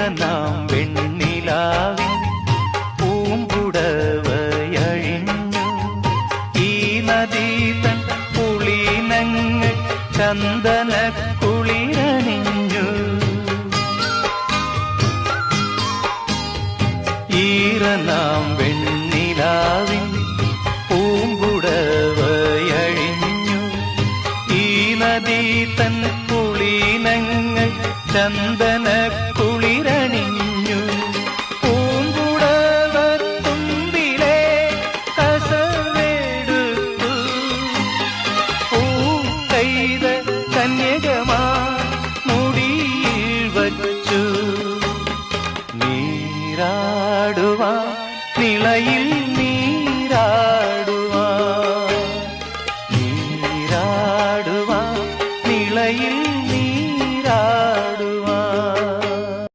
ഈറനാം വെണ്ണിലാവിൻ പൂമ്പുടവയഴിഞ്ഞു ഈ നദീ തൻ പുളിനങ്ങൾ ചന്ദന കുളിരണിഞ്ഞു ഈറനാം വെണ്ണിലാവിൻ പൂമ്പുടവയഴിഞ്ഞു ഈ നദീ തൻ പുളിനങ്ങൾ ചന്ദന കുളിരണിഞ്ഞു പൂമ്പുടവ തുമ്പിലെ കസവെടുത്തു പൂക്കൈത കന്യകമാ മുടിയിൽ വച്ചു നീരാടുവാൻ നിളയിൽ